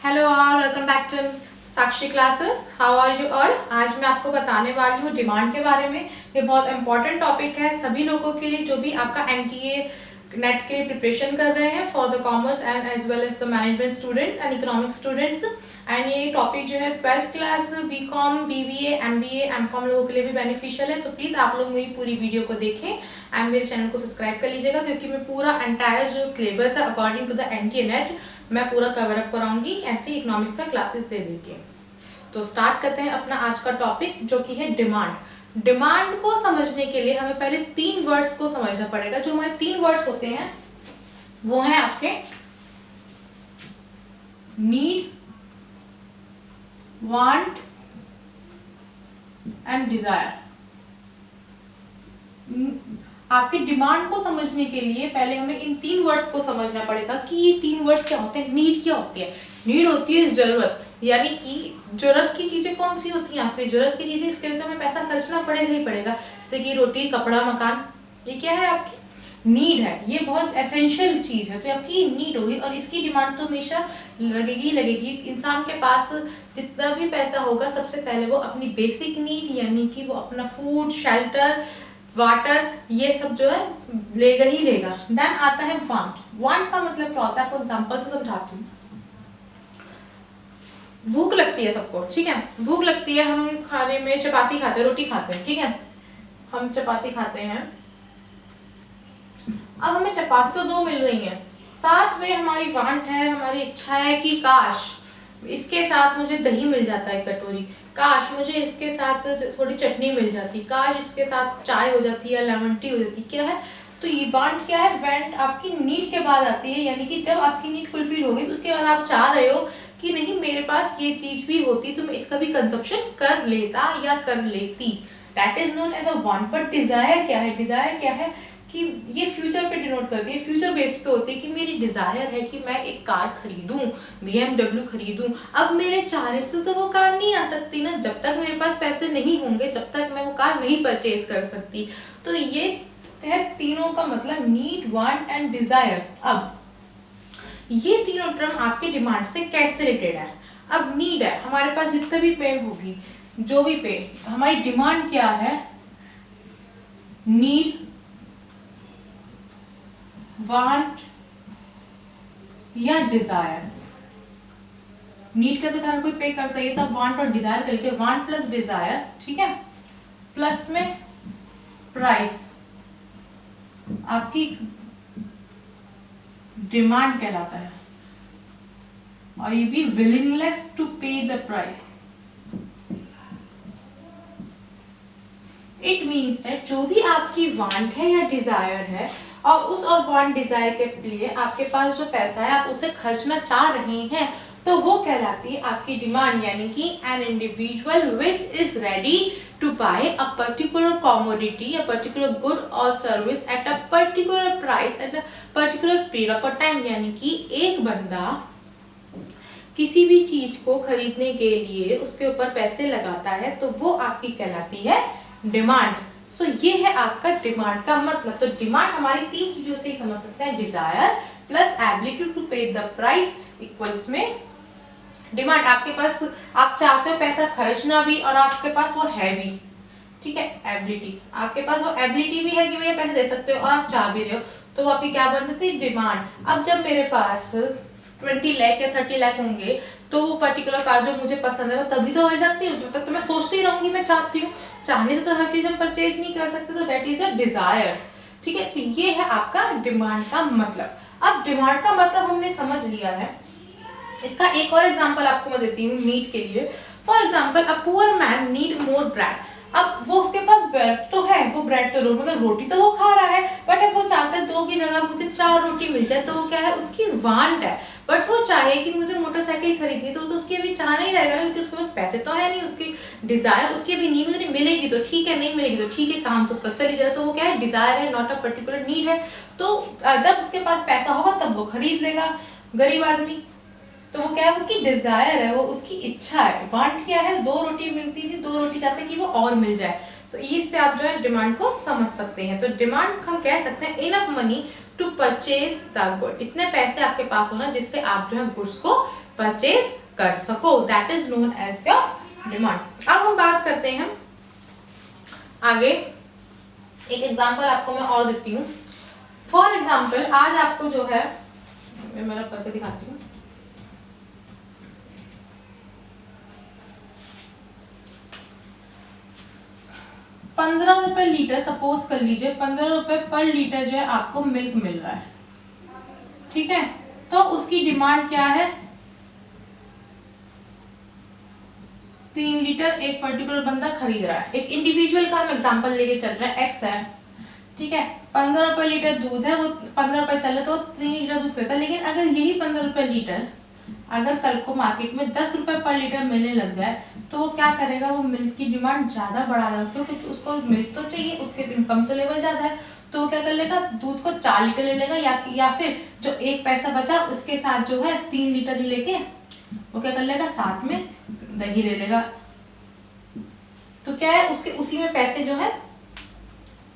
Hello all, welcome back to Sakshi classes. How are you all. आज मैं आपको बताने वाली हूँ डिमांड के बारे में। ये बहुत इंपॉर्टेंट टॉपिक है सभी लोगों के लिए जो भी आपका एनटीए नेट के लिए प्रिपरेशन कर रहे हैं for the commerce and as well as the management students and economic students. And ये टॉपिक जो है 12th class B Com, BBA, MBA, M Com लोगों के लिए भी बेनिफिशियल है। तो प्लीज़ आप लोग मेरी पूरी वीडियो को देखें एंड मेरे चैनल को सब्सक्राइब कर लीजिएगा, क्योंकि मैं पूरा एंटायर जो सिलेबस है according to the NTA net मैं पूरा कवर अप कराऊंगी ऐसे इकोनॉमिक्स का क्लासेस दे देके। तो स्टार्ट करते हैं अपना आज का टॉपिक जो कि है डिमांड। डिमांड को समझने के लिए हमें पहले 3 वर्ड्स को समझना पड़ेगा। जो हमारे 3 वर्ड्स होते हैं वो हैं आपके नीड, वांट एंड डिजायर। आपके डिमांड को समझने के लिए पहले हमें इन 3 वर्ड्स को समझना पड़ेगा कि ये 3 वर्ड्स क्या होते हैं। नीड क्या होती है? नीड होती है जरूरत, यानी कि जरूरत की चीजें कौन सी होती हैं आपकी जरूरत की चीजें। इसके लिए तो हमें पैसा खर्चना पड़ेगा ही पड़ेगा, जैसे कि रोटी, कपड़ा, मकान। ये क्या है? आपकी नीड है। ये बहुत एसेंशियल चीज है, तो आपकी नीड होगी और इसकी डिमांड तो हमेशा लगेगी ही लगेगी। इंसान के पास जितना भी पैसा होगा सबसे पहले वो अपनी बेसिक नीड यानी कि वो अपना फूड, शेल्टर, वाटर, ये सब जो है लेगा ही लेगा। देन आता है वांट। वांट का मतलब क्या होता है आपको एग्जांपल से समझाती हूँ। भूख लगती है सबको, ठीक है। भूख लगती है, हम खाने में चपाती खाते हैं, रोटी खाते हैं, ठीक है। हम चपाती खाते हैं। अब हमें चपाती तो 2 मिल रही है, साथ में हमारी वांट है, हमारी इच्छा है कि काश इसके साथ मुझे दही मिल जाता है कटोरी, काश मुझे इसके साथ थोड़ी चटनी मिल जाती, काश इसके साथ चाय हो जाती या लेमन टी हो जाती। क्या है? तो ये वांट क्या है? वांट आपकी नीड के बाद आती है, यानी कि जब आपकी नीड फुलफिल होगी उसके बाद आप चाह रहे हो कि नहीं मेरे पास ये चीज भी होती तो मैं इसका भी कंजप्शन कर लेता या कर लेती। That is known as a want. But desire क्या है? डिजायर क्या है कि ये फ्यूचर पे डिनोट करती है, फ्यूचर बेस पे होती है कि मेरी डिजायर है कि मैं एक कार खरीदूं, BMW खरीदूं। अब मेरे चाहने से तो वो कार नहीं आ सकती ना, जब तक मेरे पास पैसे नहीं होंगे जब तक मैं वो कार नहीं परचेज कर सकती। तो ये है तीनों का मतलब नीड, वांट एंड डिजायर। अब ये तीनों टर्म आपके डिमांड से कैसे रिलेटेड है? अब नीड है, हमारे पास जितने भी पे होगी, जो भी पे, हमारी डिमांड क्या है? नीड, वांट या डिजायर। नीड का तो खैर कोई पे करता है, तो वांट और डिजायर कर लीजिए। वांट प्लस डिजायर, ठीक है, प्लस में प्राइस आपकी डिमांड कहलाता है। और ये भी विलिंगनेस टू पे the price. It means that जो भी आपकी वांट है या डिजायर है और उस और वांट डिजायर के लिए आपके पास जो पैसा है आप उसे खर्चना चाह रहे हैं, तो वो कहलाती है आपकी डिमांड। यानी कि an individual which is ready to buy a particular commodity, a particular good और service at a particular price at a particular period of a time. यानी कि एक बंदा किसी भी चीज को खरीदने के लिए उसके ऊपर पैसे लगाता है तो वो आपकी कहलाती है डिमांड। सो ये है आपका डिमांड का मतलब। तो डिमांड हमारी 3 चीजों से ही समझ सकते हैं, डिजायर प्लस एबिलिटी टू पे द प्राइस इक्वल्स में डिमांड। आपके पास आप चाहते हो पैसा खर्चना भी और आपके पास वो है भी, ठीक है, एबिलिटी। आपके पास वो एबिलिटी भी है कि भैया पैसे दे सकते हो और आप चाह भी रहे हो, तो आपकी क्या बन सकती है? डिमांड। अब जब मेरे पास 20 लाख या 30 लाख होंगे तो वो पर्टिकुलर कार जो मुझे पसंद है वो तभी तो हो सकती हूँ, जब तक तो मैं सोचती रहूंगी मैं चाहती हूँ। चाहने से तो हर चीज हम परचेज नहीं कर सकते, तो दैट इज अ डिजायर, ठीक है। तो ये है आपका डिमांड का मतलब। अब डिमांड का मतलब हमने समझ लिया है, इसका एक और एग्जांपल आपको मैं देती हूँ नीड के लिए। For example a poor man need more bread. अब वो उसके पास ब्रेड तो है, वो ब्रेड तो मतलब रोटी तो वो खा रहा है, बट अब वो चाहता है 2 की जगह मुझे 4 रोटी मिल जाए, तो वो क्या है? उसकी वांट है। बट वो चाहे कि मुझे मोटरसाइकिल खरीदनी, तो उसकी अभी चाह नहीं रहेगा ना, क्योंकि उसके पास पैसे तो है नहीं। उसकी डिजायर उसकी अभी नहीं, मुझे मिलेगी तो ठीक है, नहीं मिलेगी तो ठीक है, काम तो उसका चल ही जाए। तो वो क्या है? डिजायर है, नॉट अ पर्टिकुलर नीड है। तो जब उसके पास पैसा होगा तब वो खरीद लेगा, गरीब आदमी। तो वो क्या है? उसकी डिजायर है, वो उसकी इच्छा है। वांट क्या है? 2 रोटी मिलती थी, 2 रोटी चाहते हैं कि वो और मिल जाए। तो इससे आप जो है डिमांड को समझ सकते हैं। तो डिमांड हम कह सकते हैं enough money to purchase the good. इतने पैसे आपके पास होना जिससे आप जो है गुड्स को परचेज कर सको, that is known as your demand. अब हम बात करते हैं आगे, एक एग्जांपल आपको मैं और देती हूँ। फॉर एग्जांपल आज आपको जो है, मैं करके दिखाती हूँ। ₹15 लीटर, सपोज कर लीजिए ₹15 पर लीटर जो है आपको मिल्क मिल रहा है, ठीक है। तो उसकी डिमांड क्या है, 3 लीटर एक पर्टिकुलर बंदा खरीद रहा है। एक इंडिविजुअल का हम एग्जांपल लेके चल रहे हैं, एक्स है, ठीक है। ₹15 लीटर दूध है, वो ₹15 चल रहा तो 3 लीटर दूध खरीदता है। लेकिन अगर यही ₹15 लीटर अगर कल को मार्केट में ₹10 पर लीटर मिलने लग जाए तो वो क्या करेगा, वो मिल्क की डिमांड ज्यादा बढ़ा देगा, क्योंकि उसको मिल्क तो चाहिए, उसके इनकम तो लेवल ज्यादा है, तो वो क्या कर लेगा, दूध को 4 लीटर ले लेगा, या फिर जो 1 पैसा बचा उसके साथ जो है 3 लीटर ही लेके वो क्या कर लेगा, साथ में दही ले लेगा। तो क्या है, उसके उसी में पैसे जो है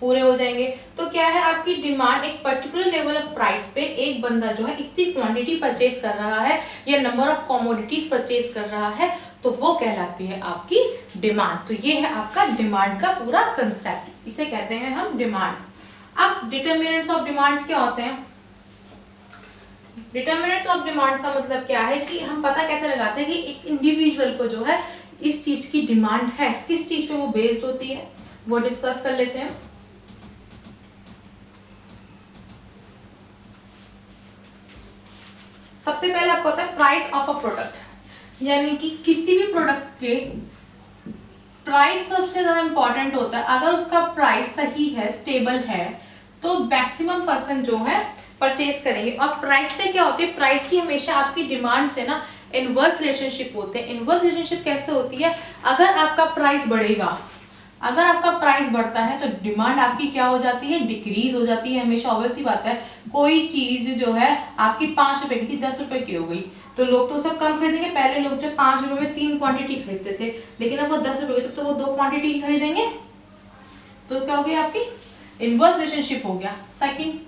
पूरे हो जाएंगे। तो क्या है, आपकी डिमांड एक पर्टिकुलर लेवल ऑफ प्राइस पे एक बंदा जो है इतनी क्वांटिटी परचेज कर रहा है या नंबर ऑफ कमोडिटीज परचेज कर रहा है, तो वो कहलाती है आपकी डिमांड। तो ये है आपका डिमांड का पूरा कंसेप्ट, इसे कहते हैं हम डिमांड। अब डिटर्मिनेंट्स ऑफ डिमांड्स क्या होते हैं? डिटर्मिनेंट्स ऑफ डिमांड का मतलब क्या है कि हम पता कैसे लगाते हैं कि एक इंडिविजुअल को जो है इस चीज की डिमांड है, किस चीज पे वो बेस्ड होती है, वो डिस्कस कर लेते हैं। सबसे पहले आपको होता है प्राइस ऑफ अ प्रोडक्ट, यानी कि किसी भी प्रोडक्ट के प्राइस सबसे ज्यादा इंपॉर्टेंट होता है। अगर उसका प्राइस सही है, स्टेबल है, तो मैक्सिमम पर्सन जो है परचेज करेंगे। और प्राइस से क्या होती है, प्राइस की हमेशा आपकी डिमांड से ना इनवर्स रिलेशनशिप होते हैं। इनवर्स रिलेशनशिप कैसे होती है, अगर आपका प्राइस बढ़ेगा, अगर आपका प्राइस बढ़ता है तो डिमांड आपकी क्या हो जाती है, डिक्रीज हो जाती है। हमेशा ऑब्वियस सी बात है, कोई चीज जो है आपकी ₹5 की थी ₹10 की हो गई तो लोग तो सब कम खरीदेंगे। पहले लोग जब ₹5 में 3 क्वांटिटी खरीदते थे, लेकिन अब वो ₹10 की तो वो 2 क्वांटिटी ही खरीदेंगे। तो क्या हो गई, आपकी इनवर्स रिलेशनशिप हो गया। सेकंड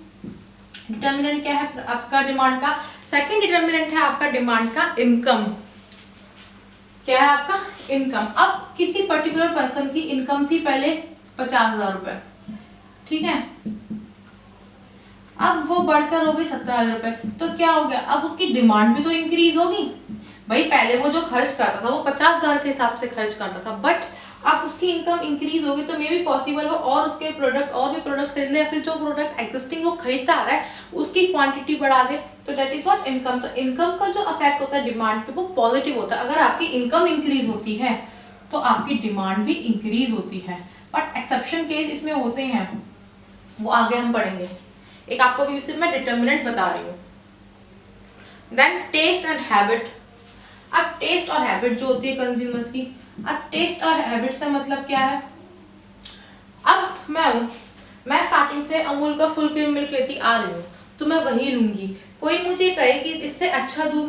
डिटर्मिनेंट क्या है आपका डिमांड का, सेकंड डिटर्मिनेंट है आपका डिमांड का इनकम। क्या है आपका इनकम। अब किसी पर्टिकुलर पर्सन की इनकम थी पहले ₹50,000, ठीक है, अब वो बढ़कर हो गई ₹17,000। तो क्या हो गया, अब उसकी डिमांड भी तो इंक्रीज होगी। भाई पहले वो जो खर्च करता था वो 50,000 के हिसाब से खर्च करता था, बट अब उसकी इनकम इंक्रीज होगी तो मे भी पॉसिबल हो और उसके प्रोडक्ट और भी प्रोडक्ट्स खरीद ले, या फिर जो प्रोडक्ट एग्जिस्टिंग वो खरीदता आ रहा है उसकी क्वांटिटी बढ़ा दे। तो दैट इज व्हाट इनकम। तो इनकम का जो अफेक्ट होता है डिमांड पे वो पॉजिटिव होता है। अगर आपकी इनकम इंक्रीज होती है तो आपकी डिमांड भी इंक्रीज होती है। बट एक्सेप्शन केस इसमें होते हैं, वो आगे हम पढ़ेंगे। एक आपको भी सिर्फ मैं डिटर्मिनेंट बता रही हूँ। Then taste and habit. अब टेस्ट और हैबिट जो होती है कंज्यूमर्स की, अब टेस्ट और हैबिट से मतलब क्या है, अब मैं स्टार्टिंग से अमूल का फुल क्रीम मिल्क लेती आ रही हूँ तो मैं वही लूंगी। कोई मुझे कहे कि इससे अच्छा दूध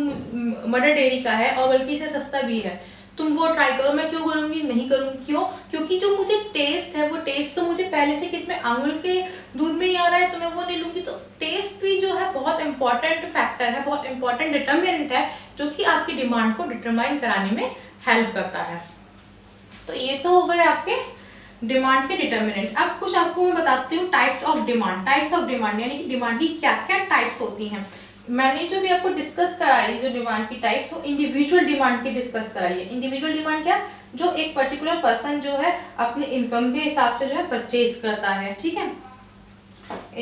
मदर डेयरी का है और बल्कि इससे सस्ता भी है, तुम वो ट्राई करो, मैं क्यों करूंगी, नहीं करूंगी। क्यों? क्योंकि जो मुझे टेस्ट है वो टेस्ट तो मुझे पहले से किसमें, अमूल के दूध में ही आ रहा है, तो मैं वो नहीं लूंगी। तो टेस्ट भी जो है बहुत इंपॉर्टेंट फैक्टर है, बहुत इंपॉर्टेंट डिटर्मिनेंट है जो कि आपकी डिमांड को डिटरमाइन कराने में हेल्प करता है। तो ये तो हो गए आपके डिमांड के डिटर्मिनेंट। अब कुछ आपको मैं बताती हूँ types of demand. Types of demand यानी कि डिमांड की क्या क्या टाइप्स होती हैं। मैंने जो भी आपको डिस्कस कराई जो डिमांड की टाइप्स, वो इंडिविजुअल डिमांड की डिस्कस कराई है। इंडिविजुअल डिमांड क्या, जो एक पर्टिकुलर पर्सन जो है अपने इनकम के हिसाब से जो है परचेज करता है, ठीक है।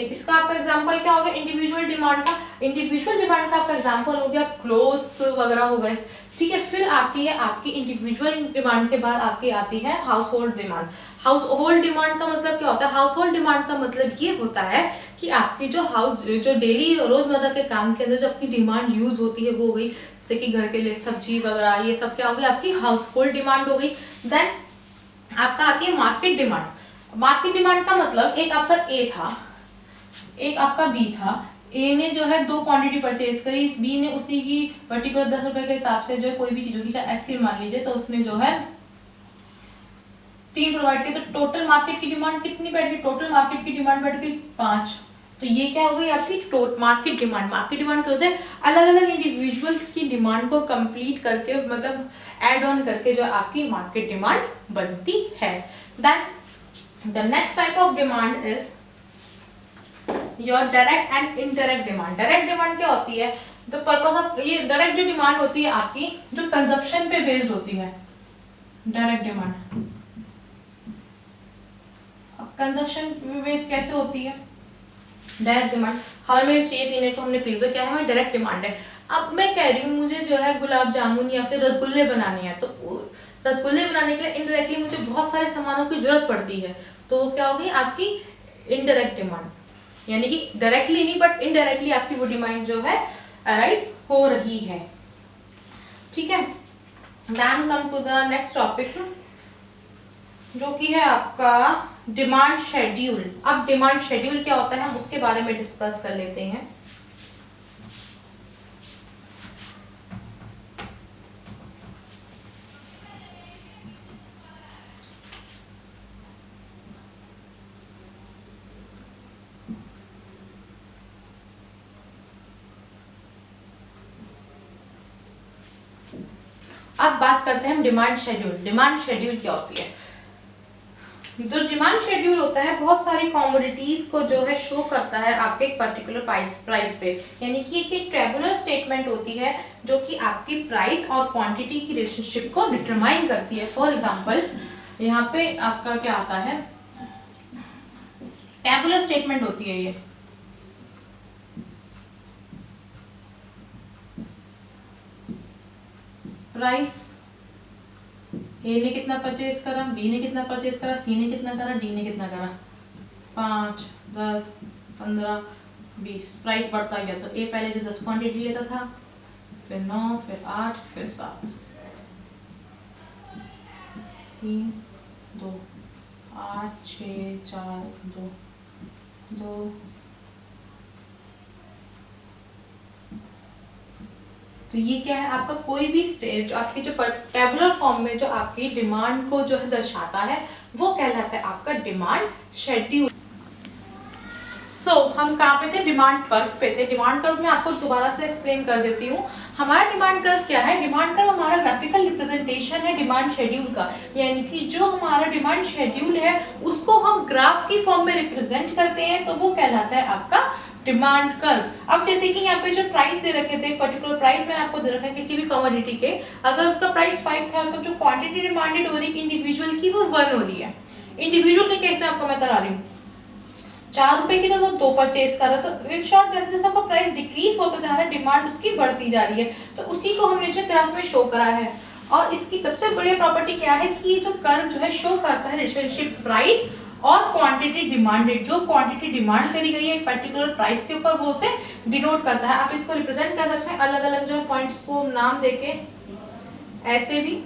इसका आपका एग्जांपल क्या हो गया इंडिविजुअल डिमांड का। इंडिविजुअल डिमांड का आपका एग्जांपल हो गया क्लोथ्स वगैरह हो गए, ठीक है। फिर आती है आपकी इंडिविजुअल डिमांड के बाद आपकी आती है house hold demand. House hold demand का मतलब क्या होता है, हाउस होल्ड डिमांड का मतलब ये होता है कि आपकी जो डेली रोजमर्रा के काम के अंदर जो आपकी डिमांड यूज होती है वो हो गई, जैसे कि घर के लिए सब्जी वगैरह, ये सब क्या हो गई आपकी हाउस होल्ड डिमांड हो गई। देन आपका आती है मार्केट डिमांड। मार्केट डिमांड का मतलब एक आपका ए था, एक आपका बी था। ए ने जो है 2 क्वांटिटी परचेज करी, बी ने उसी की पर्टिकुलर ₹10 के हिसाब से जो है कोई भी चीज होगी, चाहे आइसक्रीम मान लीजिए, तो उसने जो है 3 प्रोवाइड की। तो टोटल मार्केट की डिमांड कितनी बैठ गई, टोटल मार्केट की डिमांड बैठ गई 5। तो ये क्या हो गई आपकी मार्केट डिमांड। मार्केट डिमांड क्या होता है, अलग अलग इंडिविजुअल्स की डिमांड को कंप्लीट करके, मतलब एड ऑन करके जो आपकी मार्केट डिमांड बनती है। Then the next type of demand is your direct and indirect demand. Direct demand क्या होती है, तो पर्पस ऑफ ये डायरेक्ट जो डिमांड होती है आपकी जो कंजप्शन पे बेस्ड होती है। डायरेक्ट डिमांड अब कंजप्शन बेस्ड कैसे होती है, डायरेक्ट डिमांड हमें चाहिए पीने को, हमने पी तो क्या है, हमारी डायरेक्ट डिमांड है। अब मैं कह रही हूँ मुझे जो है गुलाब जामुन या फिर रसगुल्ले बनाने हैं, तो रसगुल्ले बनाने के लिए इनडायरेक्टली मुझे बहुत सारे सामानों की जरूरत पड़ती है, तो वो क्या होगी आपकी इनडायरेक्ट डिमांड, यानी कि डायरेक्टली नहीं बट इनडायरेक्टली आपकी वो डिमांड जो है अराइज हो रही है। ठीक है, then come to the next topic जो कि है आपका डिमांड शेड्यूल। अब डिमांड शेड्यूल क्या होता है हम उसके बारे में डिस्कस कर लेते हैं। अब बात करते हैं हम डिमांड शेड्यूल। डिमांड शेड्यूल क्या होती है, जो डिमांड शेड्यूल होता है बहुत सारी कमोडिटीज को जो है शो करता है आपके एक पर्टिकुलर प्राइस पे, यानी कि एक टेबुलर स्टेटमेंट होती है जो कि आपकी प्राइस और क्वांटिटी की रिलेशनशिप को डिटरमाइन करती है। फॉर एग्जांपल यहाँ पे आपका क्या आता है, टेबुलर स्टेटमेंट होती है ये, प्राइस ए ने कितना परचेज करा, बी ने कितना परचेज करा, सी ने कितना करा, डी ने कितना करा, 5, 10, 15, 20, प्राइस बढ़ता गया। तो ए पहले जो 10 क्वांटिटी लेता था, फिर 9, फिर 8, फिर 7, 3, 2, 8, 6, 4, 2, 2, तो ये क्या है आपका कोई भी स्टेज आपकी जो टेबुलर फॉर्म में जो आपकी डिमांड को जो है दर्शाता है वो कहलाता है आपका डिमांड शेड्यूल। हम कहाँ पे थे, डिमांड कर्व पे थे। डिमांड कर्व में आपको दोबारा से एक्सप्लेन कर देती हूँ। हमारा डिमांड कर्व क्या है, डिमांड कर्व हमारा ग्राफिकल रिप्रेजेंटेशन है डिमांड शेड्यूल का, यानी कि जो हमारा डिमांड शेड्यूल है उसको हम ग्राफ की फॉर्म में रिप्रेजेंट करते हैं, तो वो कहलाता है आपका डिमांड कर्व। अब जैसे कि यहाँ पे जो प्राइस दे रखे थे, पर्टिकुलर प्राइस मैंने आपको दे रखा है किसी भी कमोडिटी के, अगर उसका प्राइस 5 था तो जो क्वांटिटी डिमांडेड हो रही है इंडिविजुअल की वो 1 हो रही है। इंडिविजुअल के केस में आपको मैं करा रही हूँ 4 रुपए की, तो वो 2 परचेज कर रहा, तो इन शॉर्ट जैसे जैसे आपका प्राइस डिक्रीज होता जा रहा है डिमांड उसकी बढ़ती जा रही है, तो उसी को हमने जो ग्राफ में शो करा है। और इसकी सबसे बढ़िया प्रॉपर्टी क्या है कि ये जो कर्व जो है शो करता है रिलेशनशिप प्राइस और क्वांटिटी डिमांडेड। जो क्वांटिटी डिमांड करी गई है एक पर्टिकुलर प्राइस के ऊपर वो उसे डिनोट करता है। आप इसको रिप्रेजेंट कर सकते हैं अलग अलग जो है पॉइंट्स को नाम देके, ऐसे भी,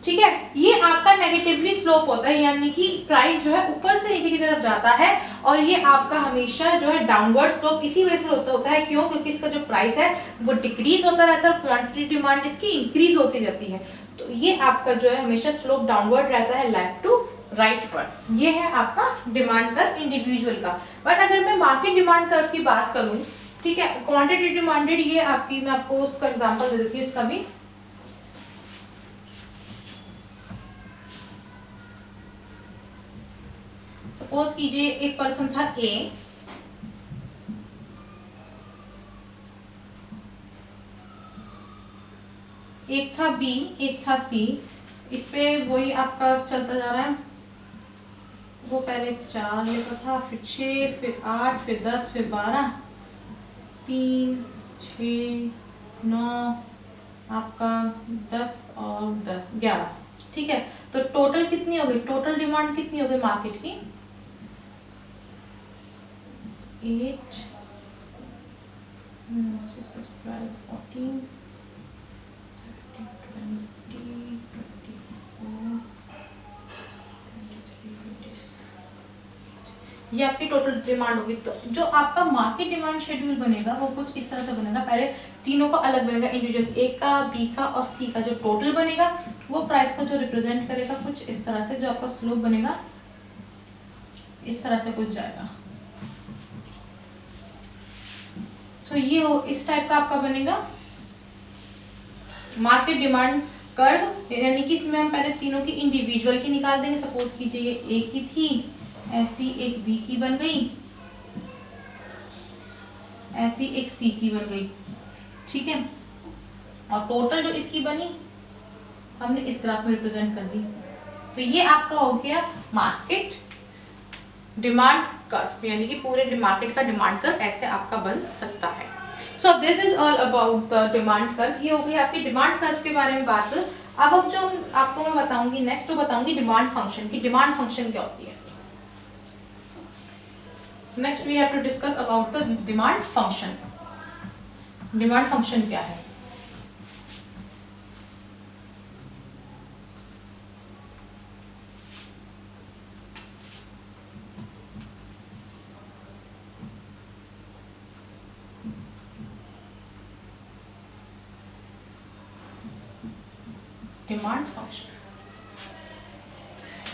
ठीक है। ये आपका नेगेटिवली स्लोप होता है, यानी कि प्राइस जो है ऊपर से नीचे की तरफ जाता है, और ये आपका हमेशा जो है डाउनवर्ड स्लोप इसी वजह से होता है। क्यों, क्योंकि इसका जो प्राइस है वो डिक्रीज होता रहता है, क्वांटिटी डिमांड इसकी इंक्रीज होती जाती है, तो ये आपका जो है हमेशा स्लोप डाउनवर्ड रहता है लेफ्ट टू राइट पर। ये है आपका डिमांड कर्व इंडिविजुअल का। बट अगर मैं मार्केट डिमांड कर्व की बात करूं, ठीक है, क्वांटिटी डिमांडेड, ये आपकी मैं आपको उसका एग्जांपल दे देती हूँ इसका भी। सपोज कीजिए एक पर्सन था ए, एक था बी, एक था सी, इस पे वही आपका चलता जा रहा है। वो पहले 4 लेता था, फिर 6, फिर 8, फिर 10, फिर 12, 3, 6, 9, आपका 10 और 10, 11, ठीक है। तो टोटल कितनी हो गई, टोटल डिमांड कितनी हो गई मार्केट की, 8, 6, 12, 14, 17, 20, 24, 23, 26, ये आपकी टोटल डिमांड होगी। तो जो आपका मार्केट डिमांड शेड्यूल बनेगा वो कुछ इस तरह से बनेगा। पहले तीनों का अलग बनेगा, इंडिविजुअल ए का, बी का और सी का जो टोटल बनेगा वो प्राइस को जो रिप्रेजेंट करेगा कुछ इस तरह से। जो आपका स्लोप बनेगा इस तरह से कुछ जाएगा, सो ये हो इस टाइप का आपका बनेगा मार्केट डिमांड कर्व, यानी कि इसमें हम पहले तीनों की इंडिविजुअल की निकाल देंगे। सपोज कीजिए ये ए की थी, ऐसी एक बी की बन गई, ऐसी एक सी की बन गई, ठीक है। और टोटल जो इसकी बनी हमने इस ग्राफ में रिप्रेजेंट कर दी। तो ये आपका हो गया मार्केट डिमांड कर्व, यानी कि पूरे मार्केट का डिमांड कर्व ऐसे आपका बन सकता है। So this is all about the demand curve. ये हो गई आपकी डिमांड कर्व के बारे में बात। अब जो आपको मैं बताऊंगी नेक्स्ट, वो बताऊंगी डिमांड फंक्शन की। डिमांड फंक्शन क्या होती है? Next we have to discuss about the demand function. Demand function क्या है? Demand function,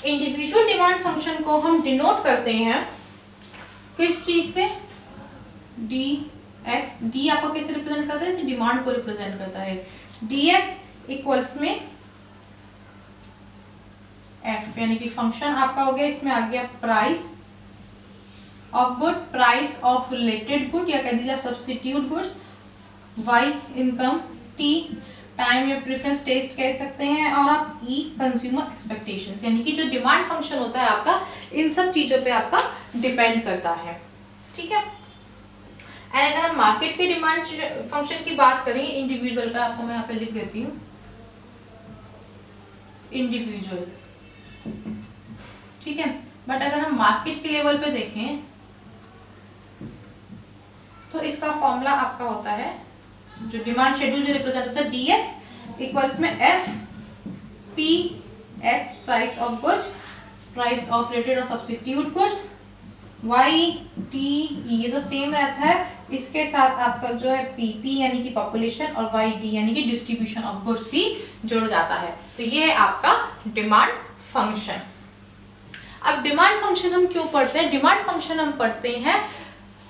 individual demand function को हम डिनोट करते हैं किस चीज से? D x. डी आपको कैसे रिप्रेजेंट करता है? इसे डिमांड को रिप्रेजेंट करता है। डी एक्स इक्वल्स में एफ, यानी कि फंक्शन आपका हो गया, इसमें आ गया price of good, price of related good या कह दीजिए आप substitute goods, Y income, T time या प्रेफरेंस टेस्ट कह सकते हैं, और आप ई कंज्यूमर एक्सपेक्टेशंस, यानी कि जो डिमांड फंक्शन होता है आपका इन सब चीजों पे आपका डिपेंड करता है, ठीक है। एंड अगर हम मार्केट के डिमांड फंक्शन की बात करें इंडिविजुअल का, आपको मैं यहाँ पे लिख देती हूँ इंडिविजुअल, ठीक है। बट अगर हम मार्केट के लेवल पे देखें तो इसका फॉर्मूला आपका होता है, जो डिमांड शेड्यूल जो रिप्रेजेंट होता है, डी एक्स इक्वल्स में F P x price of goods, price of related और सब्स्टिट्यूट गुड्स, वाई टी ये तो सेम रहता है, इसके साथ आपका जो है पीपी यानी कि पॉपुलेशन और वाई डी यानी कि डिस्ट्रीब्यूशन ऑफ गुड्स भी जुड़ जाता है। तो ये है आपका डिमांड फंक्शन। अब डिमांड फंक्शन हम क्यों पढ़ते हैं? डिमांड फंक्शन हम पढ़ते हैं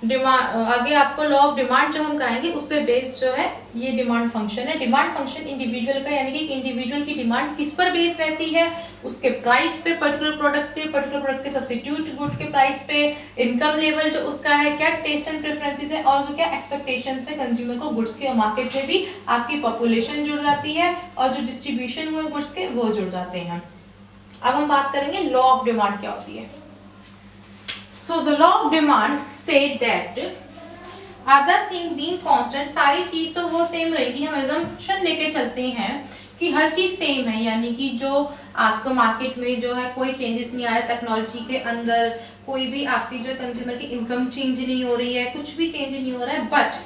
आगे आपको लॉ ऑफ डिमांड जो हम कराएंगे उस पे बेस्ड जो है ये डिमांड फंक्शन है। डिमांड फंक्शन इंडिविजुअल का, यानी कि इंडिविजुअल की डिमांड किस पर बेस्ड रहती है? उसके प्राइस पे, पर्टिकुलर प्रोडक्ट के सब्स्टिट्यूट गुड के प्राइस पे, इनकम लेवल जो उसका है, क्या टेस्ट एंड प्रेफरेंसेस है, और जो क्या एक्सपेक्टेशंस है कंज्यूमर को गुड्स के, और मार्केट में भी आपकी पॉपुलेशन जुड़ जाती है और जो डिस्ट्रीब्यूशन हुए गुड्स के वो जुड़ जाते हैं। अब हम बात करेंगे लॉ ऑफ डिमांड क्या होती है। So the law of demand state that other thing being constant, सारी चीज तो वो सेम रहेगी, हम assumption लेके चलते हैं कि हर चीज सेम है, यानी कि जो आपको मार्केट में जो है कोई चेंजेस नहीं आ रहे, टेक्नोलॉजी के अंदर कोई भी आपकी जो कंज्यूमर की इनकम चेंज नहीं हो रही है, कुछ भी चेंज नहीं हो रहा है। बट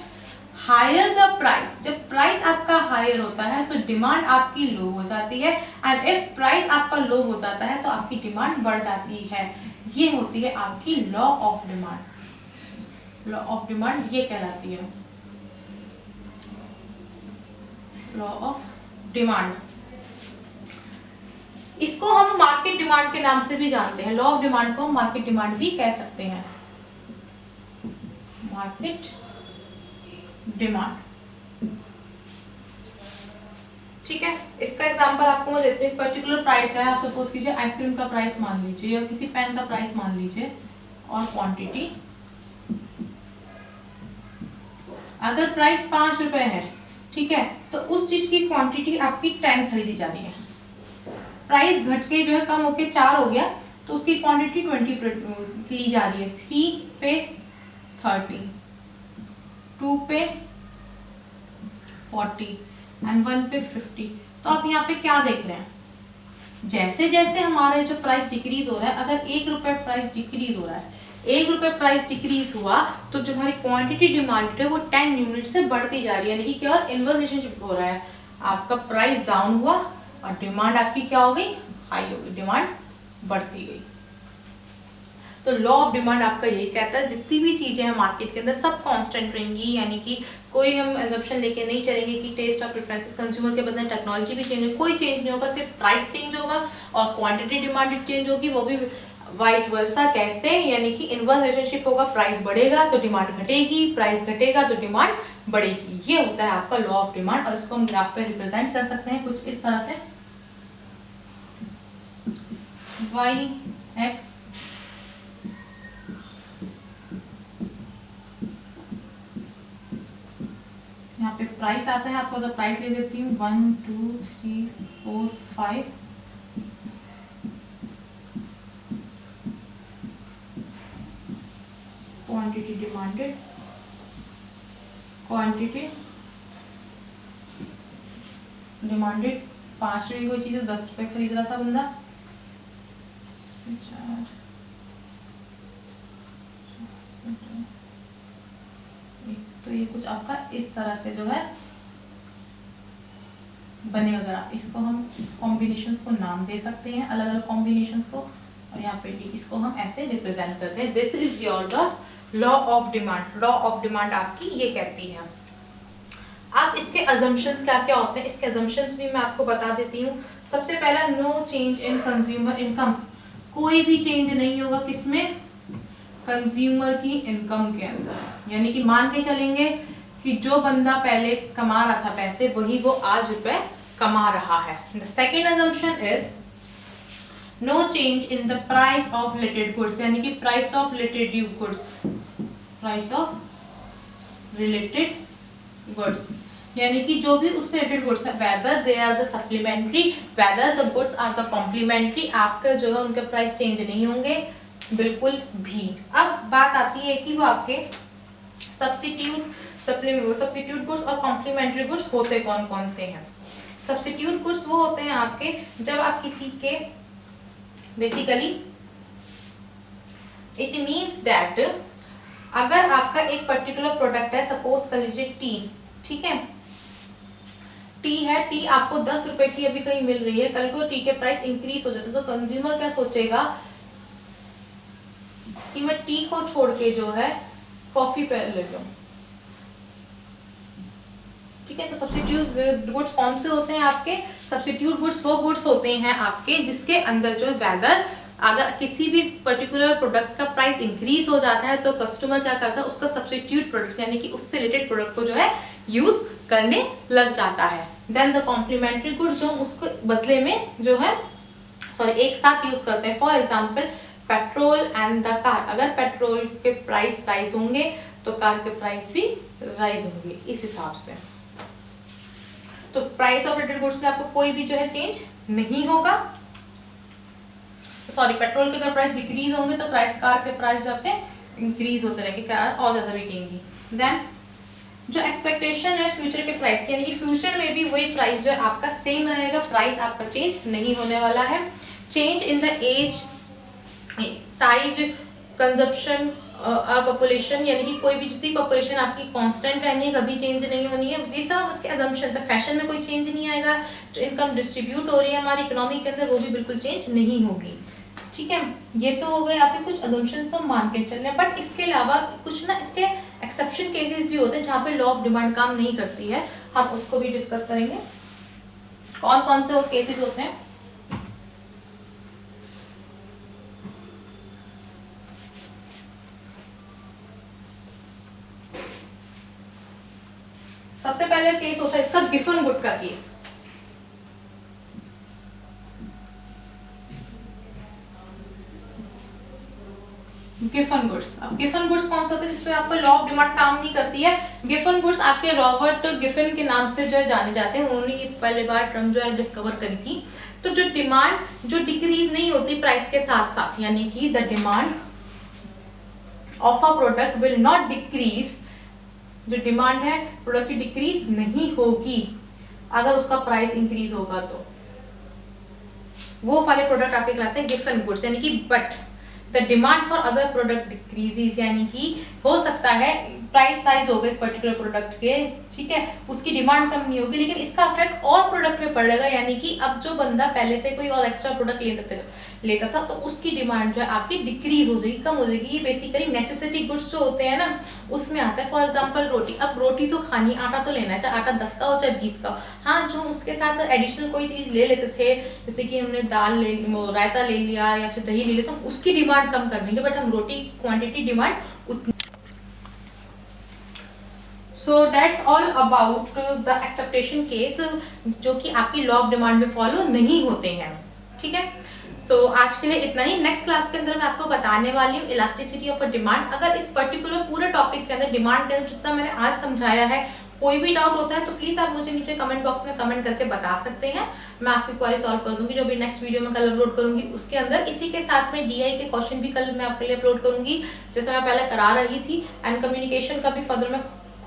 हायर द प्राइस, जब प्राइस आपका हायर होता है तो डिमांड आपकी लो हो जाती है, एंड इफ प्राइस आपका लो हो जाता है तो आपकी डिमांड बढ़ जाती है। ये होती है आपकी law of demand. Law of demand ये कहलाती है लॉ ऑफ डिमांड। इसको हम मार्केट डिमांड के नाम से भी जानते हैं। लॉ ऑफ डिमांड को हम मार्केट डिमांड भी कह सकते हैं, मार्केट डिमांड, ठीक है। इसका एग्जांपल आपको मैं देती हूँ। पर्टिकुलर प्राइस है, आप सपोज कीजिए आइसक्रीम का प्राइस मान लीजिए या किसी पेन का प्राइस मान लीजिए, और क्वांटिटी अगर प्राइस 5 रुपए है, ठीक है, तो उस चीज की क्वांटिटी आपकी 10 खरीदी जा रही है। प्राइस घट के जो है कम होके 4 हो गया तो उसकी क्वांटिटी 20 ली जा रही है। 3 पे 30, 2 पे 40 एंड 1 पे 50। तो आप यहाँ पे क्या देख रहे हैं? जैसे जैसे हमारे जो प्राइस डिक्रीज हो रहा है, अगर 1 रुपए प्राइस डिक्रीज हो रहा है, 1 रुपए प्राइस डिक्रीज हुआ तो जो हमारी क्वांटिटी डिमांड है वो 10 यूनिट से बढ़ती जा रही है, यानी कि क्या इनवर्स रिलेशनशिप हो रहा है। आपका प्राइस डाउन हुआ और डिमांड आपकी क्या हो गई? हाई हो गई, डिमांड बढ़ती गई। तो लॉ ऑफ डिमांड आपका यही कहता है जितनी भी चीजें हैं मार्केट के अंदर सब कांस्टेंट रहेंगी, यानी कि कोई हम एजम्पशन लेके नहीं चलेंगे कि टेस्ट और प्रेफरेंसेस कंज्यूमर के बदले टेक्नोलॉजी भी चेंज होगी, कोई चेंज नहीं होगा, सिर्फ प्राइस चेंज होगा और क्वांटिटी डिमांड चेंज होगी, वो भी वाइस वर्सा कैसे, यानी कि इनवर्स रिलेशनशिप होगा, प्राइस बढ़ेगा तो डिमांड घटेगी, प्राइस घटेगा तो डिमांड बढ़ेगी। ये होता है आपका लॉ ऑफ डिमांड और इसको हम ग्राफ पे रिप्रेजेंट कर सकते हैं कुछ इस तरह से, वाई एक्स यहाँ पे प्राइस आता है आपको, तो प्राइस ले देती हूँ 1 2 3 4 5, क्वांटिटी डिमांडेड, क्वांटिटी डिमांडेड 5 रुपये कोई चीज़ है, 10 रुपये खरीद रहा था बंदा, तो ये कुछ आपका इस तरह से जो है बनेगा। अगर आप इसको हम कॉम्बिनेशंस को नाम दे सकते हैं, अलग अलग कॉम्बिनेशंस को, और यहाँ पे इसको हम ऐसे रिप्रेजेंट करते हैं। This is your the law of demand. Law of demand आपकी ये कहती है। अब इसके अजम्पशंस क्या क्या होते हैं, इसके अजम्पशंस भी मैं आपको बता देती हूँ। सबसे पहला, no change in consumer income, कोई भी चेंज नहीं होगा किसमें, कंज्यूमर की इनकम के अंदर। यानी कि मान के चलेंगे कि जो बंदा पहले कमा रहा था पैसे, वही वो आज रुपए कमा रहा है। The second assumption is no change in the price of related goods, यानी कि price of related goods, price of related goods, यानी कि जो भी उससे रिलेटेड गुड्स है, whether they are the supplementary, whether the goods are the complementary, आपके जो है उनके प्राइस चेंज नहीं होंगे बिल्कुल भी। अब बात आती है कि वो आपके सब्स्टिट्यूट गुड्स और कॉम्प्लीमेंट्री गुड्स होते कौन कौन से हैं। सब्स्टिट्यूट गुड्स वो होते हैं आपके जब आप किसी के, बेसिकली इट मीन्स दैट अगर आपका एक पर्टिकुलर प्रोडक्ट है, सपोज कर लीजिए टी, ठीक है, टी है, टी आपको 10 रुपए की अभी कहीं मिल रही है, कल को टी के प्राइस इंक्रीज हो जाते हैं, तो कंज्यूमर क्या सोचेगा कि मैं टी को छोड़ के जो है कॉफी पे ले लूं। ठीक है, तो सब्स्टिट्यूट गुड्स कौन से होते हैं आपके, सब्स्टिट्यूट गुड्स वो गुड्स होते हैं आपके जिसके अंदर जो है वेदर अगर किसी भी पर्टिकुलर प्रोडक्ट का प्राइस इंक्रीज हो जाता है तो कस्टमर क्या करता है, उसका सब्स्टिट्यूट प्रोडक्ट यानी कि उससे रिलेटेड प्रोडक्ट को जो है यूज करने लग जाता है। देन द कॉम्प्लीमेंट्री गुड जो हम उसको बदले में जो है एक साथ यूज करते हैं। For example petrol and the car, अगर पेट्रोल के प्राइस राइज होंगे तो कार के प्राइस भी राइज होंगे इस हिसाब से। तो प्राइस ऑफ रिलेटेड गुड्स में आपको कोई भी जो है चेंज नहीं होगा। सॉरी, पेट्रोल के अगर प्राइस डिक्रीज होंगे तो प्राइस कार के प्राइस जो आपके इंक्रीज होते रहेंगे, कार और ज्यादा बिकेंगी। देन जो एक्सपेक्टेशन है फ्यूचर के प्राइस की, यानी कि फ्यूचर में भी वही प्राइस जो है आपका सेम रहेगा, प्राइस आपका चेंज नहीं होने वाला है। Change in the age, size, consumption, population, यानी कि कोई भी जितनी पॉपुलेशन आपकी कांस्टेंट रहनी है, कभी चेंज नहीं होनी है। ये सब उसके अजम्पशंस है। फैशन में कोई चेंज नहीं आएगा, जो इनकम डिस्ट्रीब्यूट हो रही है हमारी इकोनॉमी के अंदर वो भी बिल्कुल चेंज नहीं होगी। ठीक है, ये तो हो गए आपके कुछ अजम्पशंस तो मान के चल रहे हैं, बट इसके अलावा कुछ ना इसके एक्सेप्शन केसेस भी होते हैं जहाँ पे लॉ ऑफ डिमांड काम नहीं करती है, हम उसको भी डिस्कस करेंगे। कौन कौन से वो केसेस होते हैं। सबसे पहले केस होता है इसका गिफन गुड का केस। गिफन गुड्स, अब गिफन गुड्स कौन सा होता है जिसपे आपको लॉ ऑफ डिमांड काम नहीं करती है। गिफन गुड्स आपके रॉबर्ट गिफन के नाम से जो है जाने जाते हैं, उन्होंने ये पहली बार टर्म जो है डिस्कवर करी थी। तो जो डिमांड जो डिक्रीज नहीं होती प्राइस के साथ साथ, यानी कि the demand of a product will not decrease, जो डिमांड है प्रोडक्ट की डिक्रीज नहीं होगी अगर उसका प्राइस इंक्रीज होगा, तो वो वाले प्रोडक्ट आपके कहलाते हैं गिफन गुड्स। यानी कि but the demand for other product decreases, यानी कि हो सकता है प्राइस राइज होगा एक पर्टिकुलर प्रोडक्ट के, ठीक है, उसकी डिमांड कम नहीं होगी, लेकिन इसका इफेक्ट और प्रोडक्ट पे पड़ेगा, यानी कि अब जो बंदा पहले से कोई और एक्स्ट्रा प्रोडक्ट लेता था तो उसकी डिमांड जो है आपकी डिक्रीज हो जाएगी, कम हो जाएगी। ये बेसिकली नेसेसिटी गुड्स जो होते हैं ना उसमें आता है। फॉर एग्जांपल रोटी, अब रोटी तो खानी, आटा तो लेना है, चाहे आटा 10 का हो चाहे 20 का हो। हाँ, जो उसके साथ एडिशनल कोई चीज़ ले लेते थे, जैसे कि हमने दाल ले, रायता ले लिया या फिर दही ले लिया, तो हम उसकी डिमांड कम कर देंगे, बट हम रोटी क्वान्टिटी डिमांड उतनी। So that's all about the acceptation case, जो कि आपकी लॉ ऑफ डिमांड में फॉलो नहीं होते हैं, ठीक है। सो आज के लिए इतना ही। नेक्स्ट क्लास के अंदर मैं आपको बताने वाली हूँ इलास्टिसिटी ऑफ अ डिमांड। अगर इस पर्टिकुलर पूरे टॉपिक के अंदर, डिमांड के अंदर जितना मैंने आज समझाया है, कोई भी डाउट होता है तो प्लीज आप मुझे नीचे कमेंट बॉक्स में कमेंट करके बता सकते हैं, मैं आपकी क्वेरी सॉल्व कर दूंगी, जो भी नेक्स्ट वीडियो में कल अपलोड करूंगी उसके अंदर। इसी के साथ में डीआई के क्वेश्चन भी कल मैं आपके लिए अपलोड करूंगी, जैसे मैं पहले करा रही थी, एंड कम्युनिकेशन का भी फर्दर मैं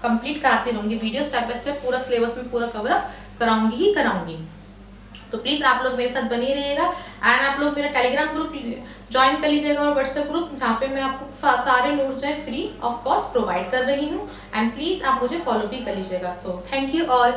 कंप्लीट कराती रहूंगी वीडियो, स्टेप बाय स्टेप पूरा सिलेबस में पूरा कवर अप कराऊंगी ही कराऊंगी। तो प्लीज आप लोग मेरे साथ बने रहिएगा, एंड आप लोग मेरा टेलीग्राम ग्रुप ज्वाइन कर लीजिएगा और व्हाट्सएप ग्रुप, जहाँ पे मैं आपको सारे नोट्स जो है फ्री ऑफ कॉस्ट प्रोवाइड कर रही हूँ, एंड प्लीज आप मुझे फॉलो भी कर लीजिएगा। So thank you all.